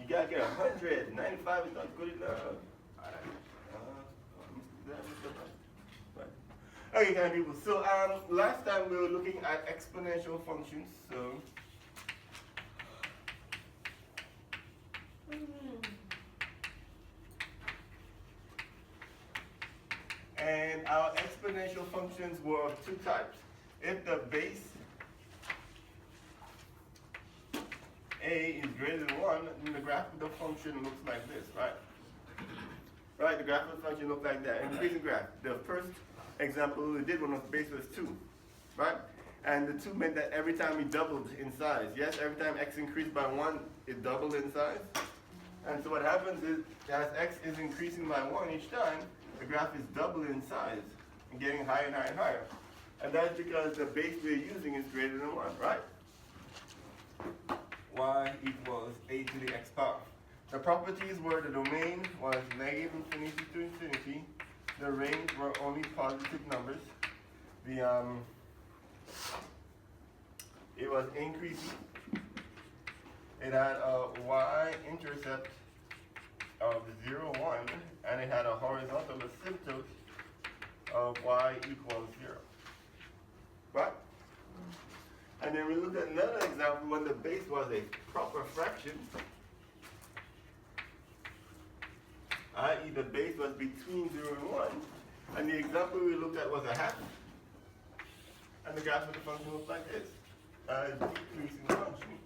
You gotta get 100. 95 is not good enough. Okay, kind of people. So last time we were looking at exponential functions. So and our exponential functions were of two types. If the base a is greater than 1, then the graph of the function looks like this, right? Right, the graph of the function looks like that. Increasing graph. The first example we did when the base was 2, right? And the 2 meant that every time we doubled in size. Yes, every time x increased by 1, it doubled in size. And so what happens is, as x is increasing by 1 each time, the graph is doubling in size and getting higher and higher and higher. And that's because the base we're using is greater than 1, right? Y equals a to the x power. The properties were the domain was negative infinity to infinity. The range were only positive numbers. It was increasing. It had a Y-intercept of 0, 1, and it had a horizontal asymptote of y equals 0. Right? And then we looked at another example when the base was a proper fraction, i.e. the base was between 0 and 1, and the example we looked at was a half. And the graph of the function looks like this, a decreasing function.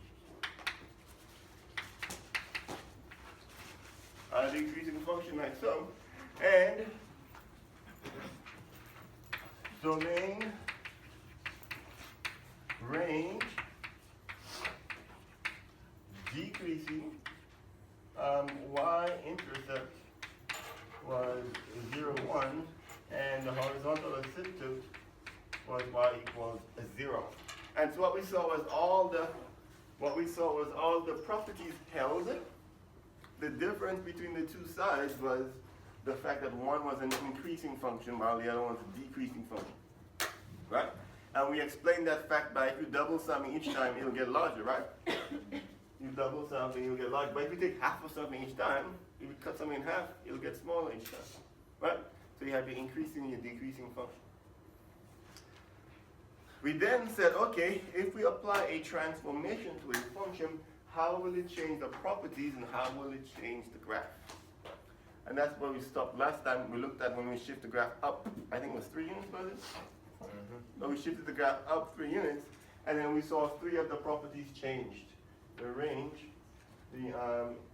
A decreasing function like so, and domain, range, decreasing, y-intercept was 0, 1, and the horizontal asymptote was y equals 0. And so what we saw was all the properties held. The difference between the two sides was the fact that one was an increasing function while the other one was a decreasing function. Right? And we explained that fact by if you double something each time, it'll get larger, right? You double something, it'll get larger. But if you take half of something each time, if you cut something in half, it'll get smaller each time. Right? So you have your increasing and your decreasing function. We then said, okay, if we apply a transformation to a function, how will it change the properties and how will it change the graph? And that's where we stopped last time. We looked at when we shift the graph up, I think it was 3 units, was it? So we shifted the graph up 3 units, and then we saw 3 of the properties changed. The range, the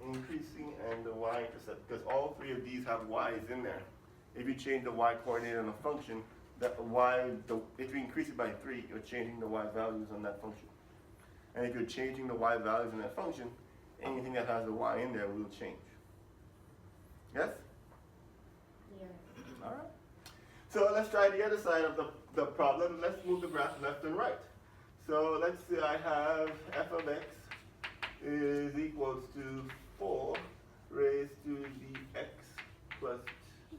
increasing, and the y-intercept, because all 3 of these have y's in there. If you change the y coordinate on a function, if you increase it by 3, you're changing the y values on that function. And if you're changing the y values in that function, anything that has a y in there will change. Yes? Yeah. All right. So let's try the other side of the problem. Let's move the graph left and right. So let's say I have f of x is equals to 4 raised to the x plus 2.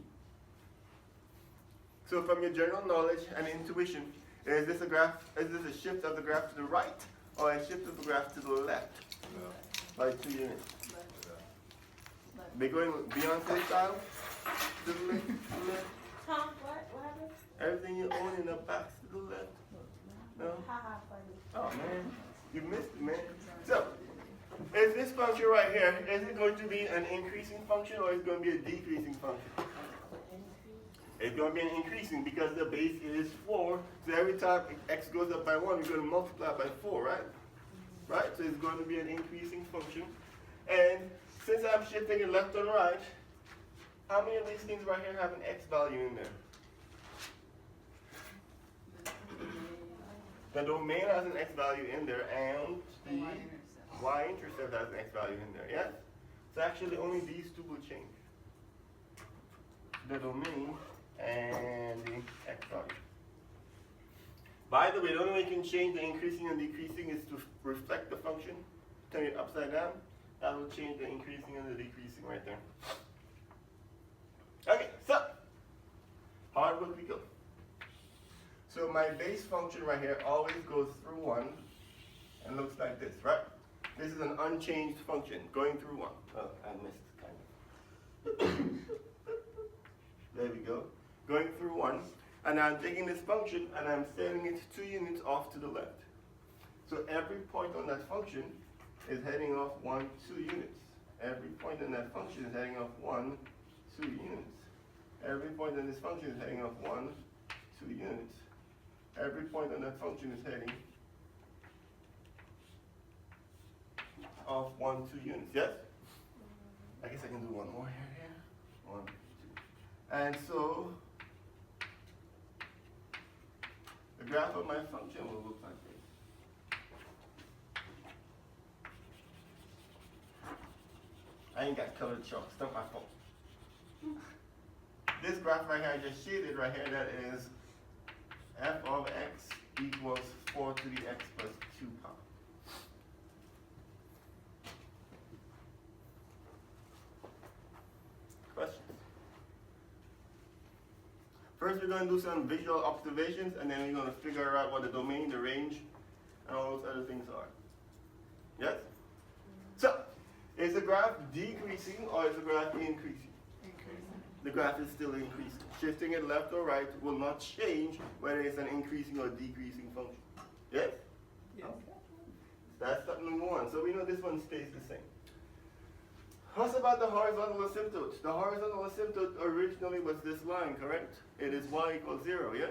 So from your general knowledge and intuition, is this a shift of the graph to the right or a shift of the graph to the left? No. By 2 units. They're going Beyonce style? To the left, to the left. Tom, what happened? Everything you own in the box to the left. No? Haha, funny. Oh man, you missed it, man. So, is this function right here, is it going to be an increasing function or is it going to be a decreasing function? It's going to be an increasing because the base is 4. So every time x goes up by 1, we're going to multiply by 4, right? Right? So it's going to be an increasing function. And since I'm shifting it left and right, how many of these things right here have an x value in there? The domain has an x value in there, and the y-intercept has an x value in there, yes? So actually only these two will change. The domain and the x value. By the way, the only way you can change the increasing and decreasing is to reflect the function. Turn it upside down. That will change the increasing and the decreasing right there. Okay, so hard work we go. So my base function right here always goes through 1 and looks like this, right? This is an unchanged function going through 1. Oh, I missed kind of. There we go. Going through 1. And I'm taking this function and I'm setting it 2 units off to the left. So every point on that function is heading off 1, 2 units. Every point on that function is heading off 1, 2 units. Every point on this function is heading off 1, 2 units. Every point on that function is heading off 1, 2 units. Yes? I guess I can do one more here. 1, 2. And so the graph of my function will look like this. I ain't got colored chalk. It's not my fault. This graph right here, I just shaded right here, that is f of x equals 4 to the x plus 2 power. Questions? First, we're going to do some visual observations, and then we're going to figure out what the domain, the range, and all those other things are. Yes? So, is the graph decreasing or is the graph increasing? The graph is still increasing. Shifting it left or right will not change whether it's an increasing or decreasing function. Yes? Yes. Okay. That's step number 1. So we know this one stays the same. What's about the horizontal asymptote? The horizontal asymptote originally was this line, correct? It is y equals 0, yes?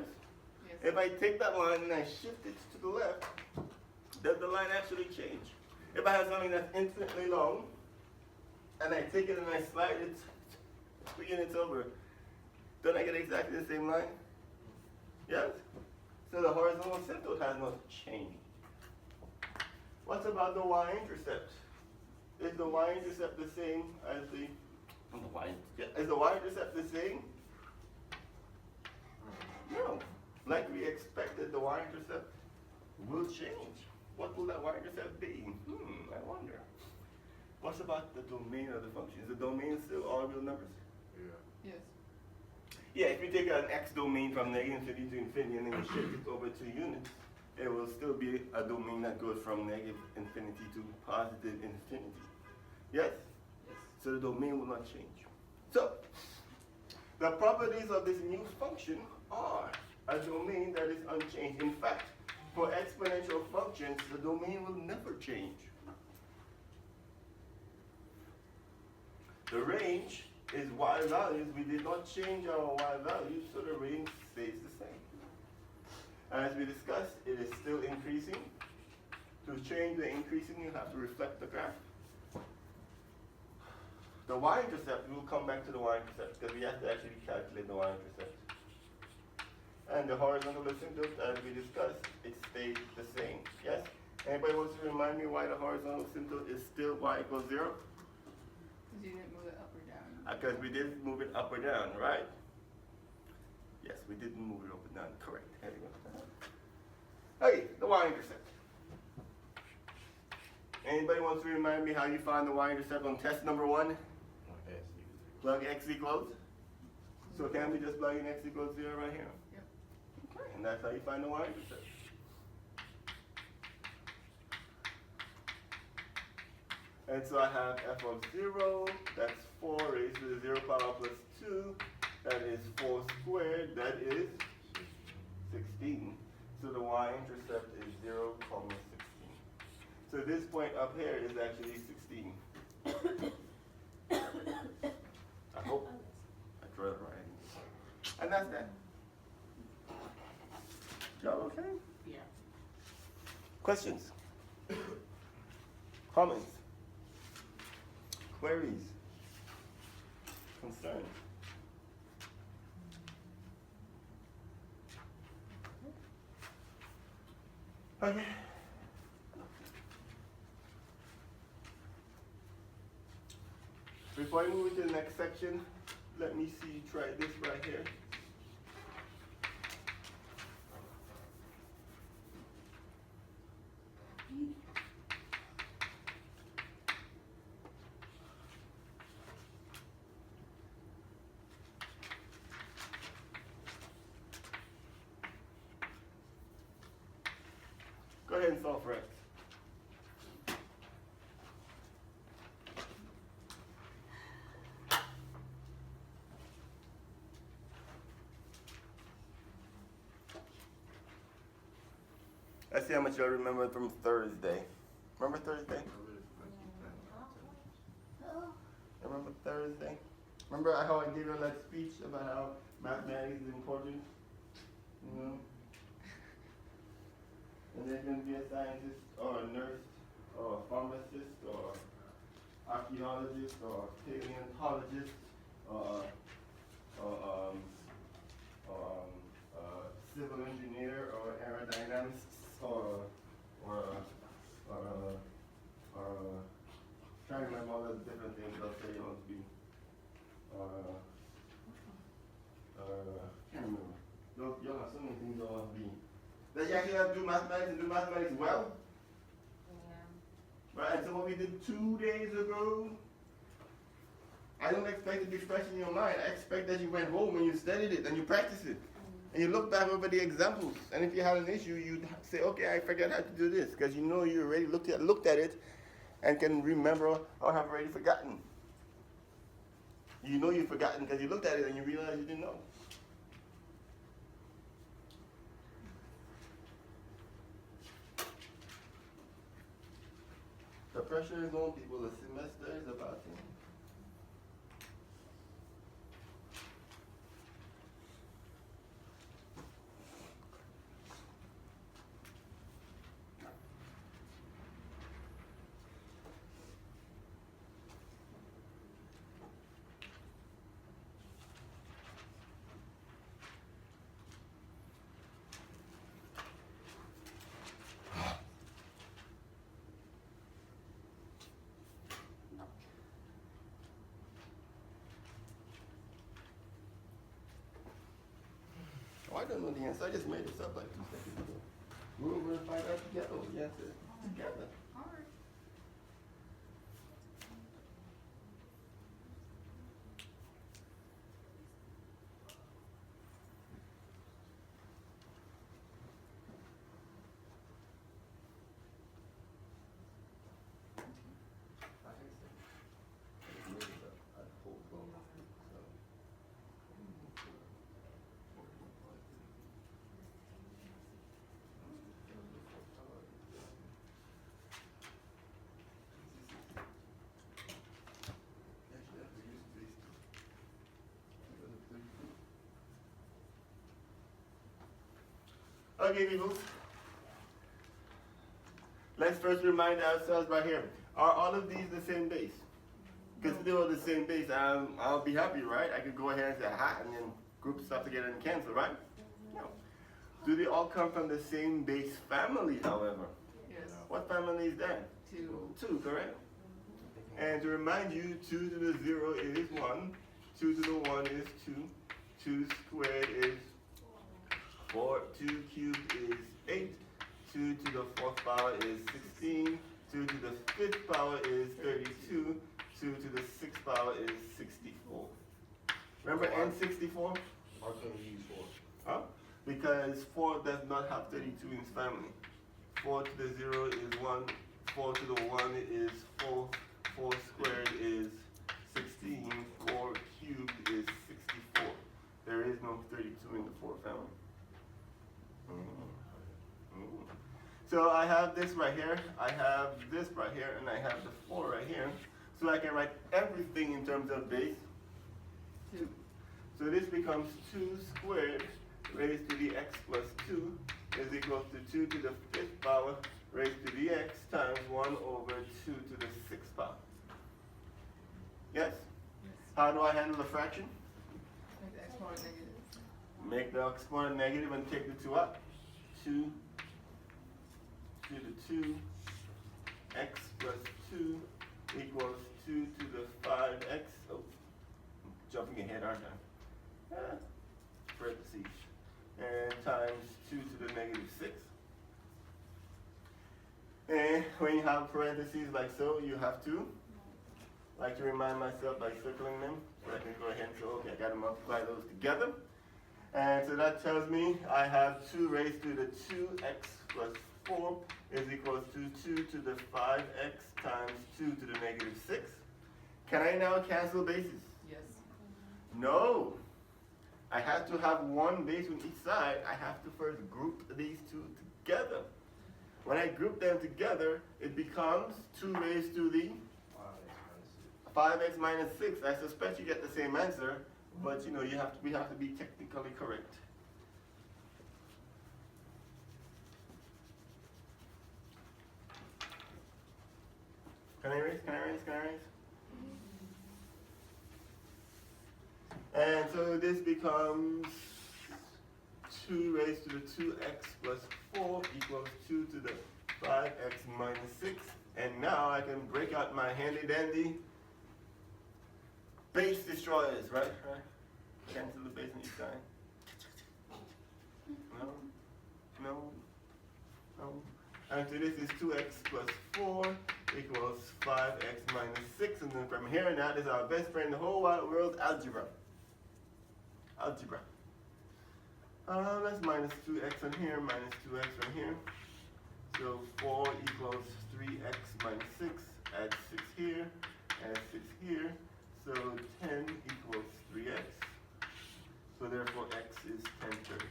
Yes. If I take that line and I shift it to the left, does the line actually change? If I have something that's infinitely long, and I take it and I slide it 2 units over, don't I get exactly the same line? Yes? So the horizontal asymptote has not changed. What about the y-intercept? Is the y-intercept the same as the is the y-intercept the same? No. Like we expected, the y-intercept will change. What will that y-intercept be? I wonder. What's about the domain of the function? Is the domain still all real numbers? Yes. Yeah, if you take an x domain from negative infinity to infinity and then you shift it over 2 units, it will still be a domain that goes from negative infinity to positive infinity. Yes? Yes. So the domain will not change. So, the properties of this new function are a domain that is unchanged. In fact, for exponential functions, the domain will never change. The range is y values. We did not change our y values, so the range stays the same. As we discussed, it is still increasing. To change the increasing, you have to reflect the graph. The y-intercept, we will come back to the y-intercept because we have to actually calculate the y-intercept. And the horizontal asymptote, as we discussed, it stayed the same. Yes? Anybody wants to remind me why the horizontal asymptote is still y equals 0? Because you didn't move it up or down. Because we didn't move it up or down, right? Yes, we didn't move it up or down. Correct. There we go. Okay, the y-intercept. Anybody wants to remind me how you find the y-intercept on test number 1? Plug x equals? So can we just plug in x equals 0 right here? Yep. Okay, and that's how you find the y-intercept. And so I have f of 0, that's 4 raised to the 0 power plus 2. That is 4 squared, that is 16. So the y-intercept is 0, 16. So this point up here is actually 16. I hope I drew it right. And that's that. Y'all okay? Yeah. Questions? Comments? Queries? Concerns? Okay. Before I move into the next section, let me see you try this right here. Go ahead and solve for x. Let's see how much y'all remember from Thursday. Remember Thursday? Remember Thursday? Remember how I gave you that speech about how mathematics is important? You know? And there's going to be a scientist or a nurse or a pharmacist or archaeologist or paleontologist or civil engineer or aerodynamist or trying to remember all the different things they'll say you want to be. Can't remember. You'll have so many things you want to be. That you actually have to do mathematics and do mathematics well. Yeah. Right, and so what we did 2 days ago, I don't expect it to be fresh in your mind. I expect that you went home and you studied it and you practiced it. And you look back over the examples. And if you had an issue, you'd say, okay, I forgot how to do this. Because you know you already looked at it and can remember or have already forgotten. You know you've forgotten because you looked at it and you realized you didn't know. The pressure is on people. The semester is about to end. Oh, I don't know the answer. I just made this up like 2 seconds ago. We're going to find out together the answer together. All right. Okay, people. Let's first remind ourselves right here. Are all of these the same base? Because if they were the same base, I'll be happy, right? I could go ahead and say, aha, and then group stuff together and cancel, right? No. Do they all come from the same base family, however? Yes. What family is that? 2. 2, correct? And to remind you, 2 to the 0 is 1. 2 to the 1 is 2. 2 squared is 4. 2 cubed is 8. 2 to the 4th power is 16. 2 to the 5th power is 32. 2 to the 6th power is 64. Remember N64? How can we use 4? Huh? Because 4 does not have 32 in its family. 4 to the 0 is 1. 4 to the 1 is 4. 4 squared is 16. 4 cubed is 64. There is no 32 in the 4 family. So I have this right here, I have this right here, and I have the 4 right here. So I can write everything in terms of base. 2. So this becomes 2 squared raised to the x plus 2 is equal to 2 to the 5th power raised to the x times 1 over 2 to the 6th power. Yes? How do I handle the fraction? Make the exponent negative. Make the exponent negative and take the 2 up. 2 to the 2, x plus 2 equals 2 to the 5x. Oh, I'm jumping ahead, aren't I? Parentheses. And times 2 to the negative 6. And when you have parentheses like so, you have to, like to remind myself by circling them, so I can go ahead and say, okay, I got to multiply those together. And so that tells me I have 2 raised to the 2x plus 4 is equals to 2 to the 5x times 2 to the negative 6. Can I now cancel bases? Yes. No. I have to have one base on each side. I have to first group these 2 together. When I group them together, it becomes 2 raised to the 5x minus 6. I suspect you get the same answer, but you know, we have to be technically correct. Can I erase? Can I erase? Can I erase? And so this becomes 2 raised to the 2x plus 4 equals 2 to the 5x minus 6. And now I can break out my handy dandy base destroyers, right? Cancel the base on each side. No. And so this is 2x plus 4 equals 5x minus 6. And then from here on out is our best friend in the whole wide world, algebra. That's minus 2x on here, minus 2x on here. So 4 equals 3x minus 6, add 6 here, add 6 here. So 10 equals 3x. So therefore x is 10/3.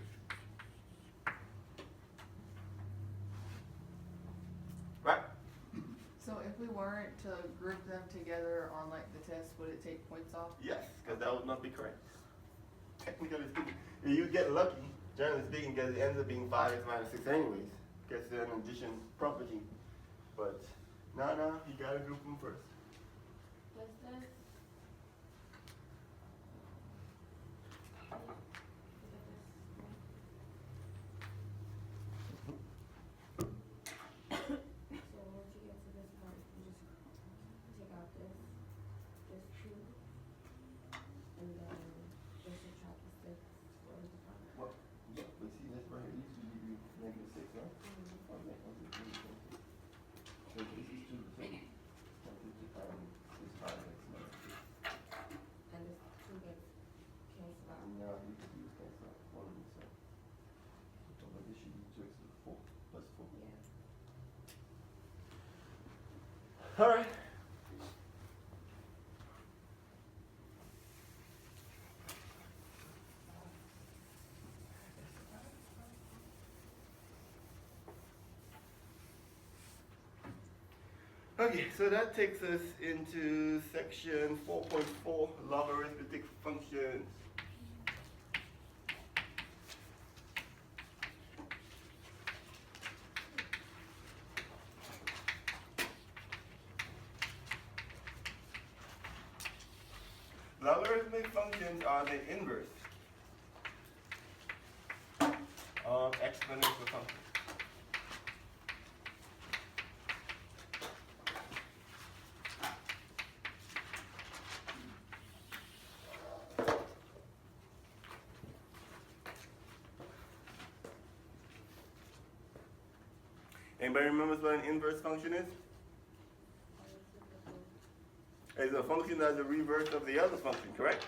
Right? So if we weren't to group them together on like the test, would it take points off? Yes, because that would not be correct. Technically speaking, if you get lucky, generally speaking, because it ends up being 5x minus 6 anyways, because it's an addition property. But no, you gotta group them first. Does this? So once you get to this part, you just take out this 2, and then just subtract the 6 for the part. Well, yeah, but see, that's right here. These two give you negative 6, right? So this is 2, so this is 5x minus 6. And this 2 gets canceled out. Now you can use cancel out one of these. So this should be 2x to the 4 plus 4. Yeah. All right. Okay, so that takes us into section 4.4, logarithmic functions. Logarithmic functions are the inverse of exponential functions. Anybody remembers what an inverse function is? It's a function that's the reverse of the other function, correct?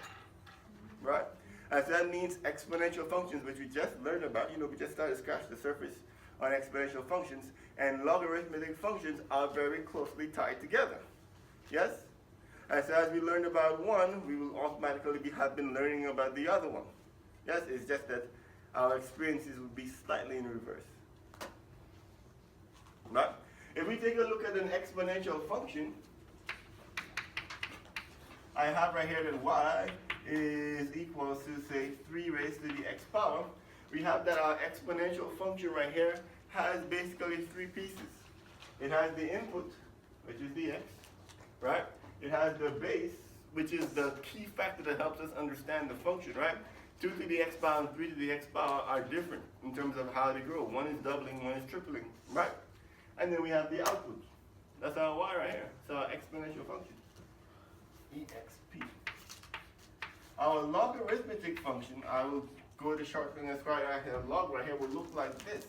Right? And so that means exponential functions, which we just learned about. You know, we just started to scratch the surface on exponential functions, and logarithmic functions are very closely tied together. Yes? And so as we learned about one, we will automatically have been learning about the other one. Yes? It's just that our experiences will be slightly in reverse. Right? If we take a look at an exponential function, I have right here that y is equal to, say, 3 raised to the x power. We have that our exponential function right here has basically 3 pieces. It has the input, which is the x, right? It has the base, which is the key factor that helps us understand the function, right? 2 to the x power and 3 to the x power are different in terms of how they grow. One is doubling, one is tripling, right? And then we have the output. That's our y right here. It's our exponential function. exp. Our logarithmic function, I will go to shortening this right here. Log right here will look like this.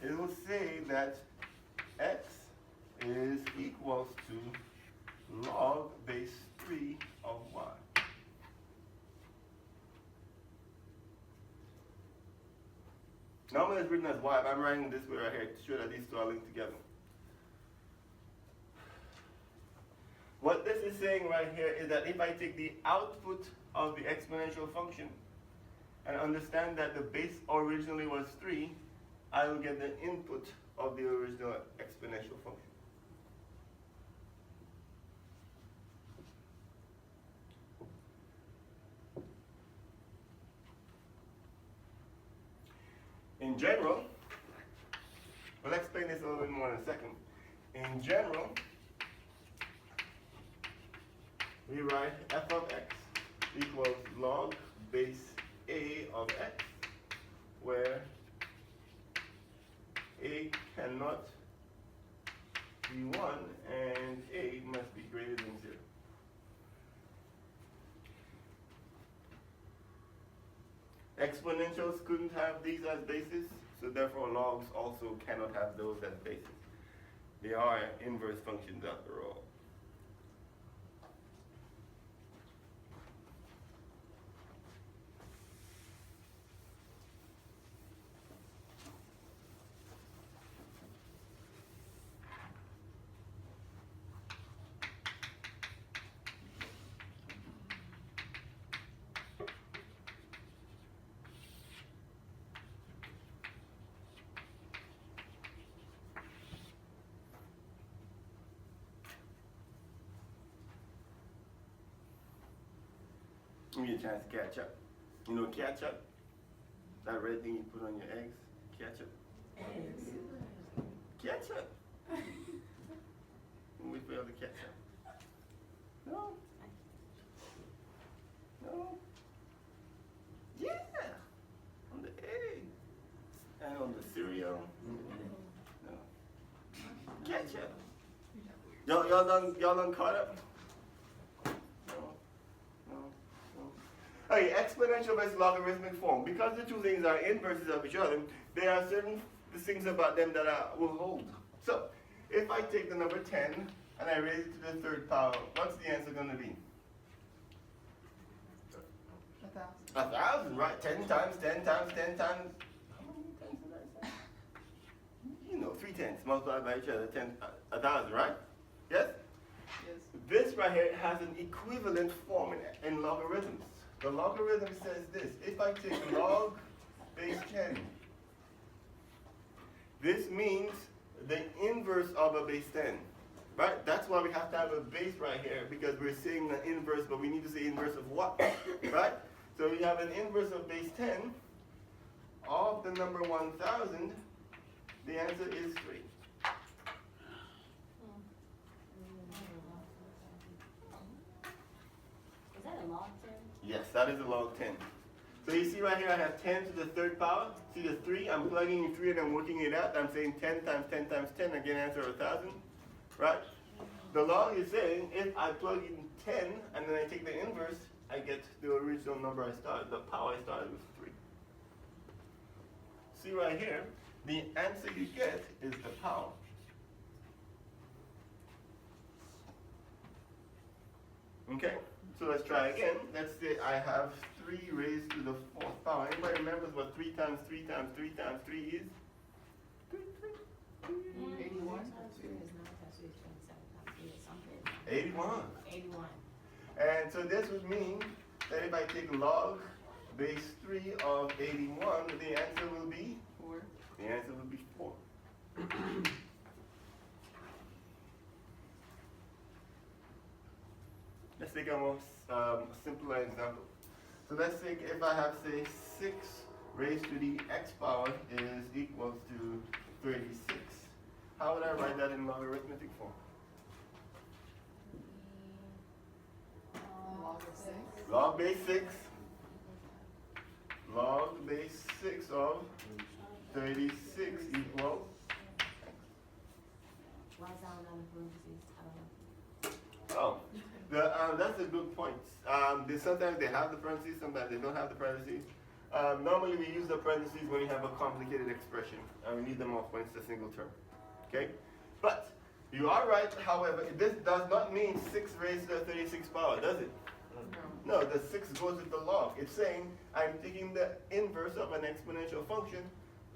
It will say that x is equals to log base 3 of y. Normally it's written as y, but I'm writing this way right here to show that these two are linked together. What this is saying right here is that if I take the output of the exponential function and understand that the base originally was 3, I will get the input of the original exponential function. In general, we'll explain this a little bit more in a second. In general, we write f of x equals log base a of x, where a cannot be 1 and a must be greater than 0. Exponentials couldn't have these as bases, so therefore logs also cannot have those as bases. They are inverse functions after all. Give me a chance to catch up. You know ketchup? That red thing you put on your eggs? Ketchup? Ketchup! We failed the ketchup. No? No? Yeah! On the egg. And on the cereal. No. Ketchup. Y'all done caught up? Okay, exponential versus logarithmic form. Because the two things are inverses of each other, there are certain things about them that will hold. So, if I take the number 10 and I raise it to the third power, what's the answer going to be? 1,000. 1,000, right? 10 times 10 times 10 times. How many tens did I say? You know, 3 tens multiplied by each other, 1,000, right? Yes? Yes. This right here has an equivalent form in logarithms. The logarithm says this: if I take log base 10, this means the inverse of a base 10, right? That's why we have to have a base right here, because we're saying the inverse, but we need to say inverse of what, right? So we have an inverse of base 10 of the number 1,000. The answer is 3. Is that a log 10? Yes, that is a log 10. So you see right here, I have 10 to the third power. See the 3? I'm plugging in 3 and I'm working it out. I'm saying 10 times 10 times 10, I get an answer of 1,000, right? The log is saying if I plug in 10 and then I take the inverse, I get the original number I started, the power I started with 3. See right here, the answer you get is the power. Okay? So let's try again. Let's say I have 3 raised to the 4th power. Anybody remembers what 3 times 3 times 3 times 3 is? 81. 81. 81. And so this would mean that if I take log base 3 of 81, the answer will be? 4. The answer will be 4. Let's take a more simpler example. So let's take if I have, say, 6 raised to the x power is equals to 36. How would I write that in logarithmic form? Log of 6. Log base 6. Log base 6 of 36 equals? Why is that one on the parentheses? I don't know. Oh, that's a good point. Sometimes they have the parentheses, sometimes they don't have the parentheses. Normally we use the parentheses when you have a complicated expression, and we need them off when it's a single term. Okay? But you are right, however, this does not mean 6 raised to the 36th power, does it? No. No, the 6 goes with the log. It's saying I'm taking the inverse of an exponential function.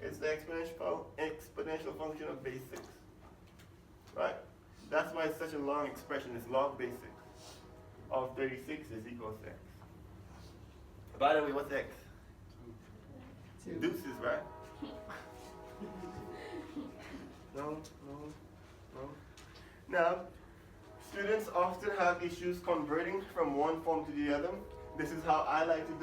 It's the exponential function of base 6. Right? That's why it's such a long expression. It's log base 6 of 36 is equals to x. By the way, what's x? 2. Deuces, right? Now, students often have issues converting from one form to the other. This is how I like to do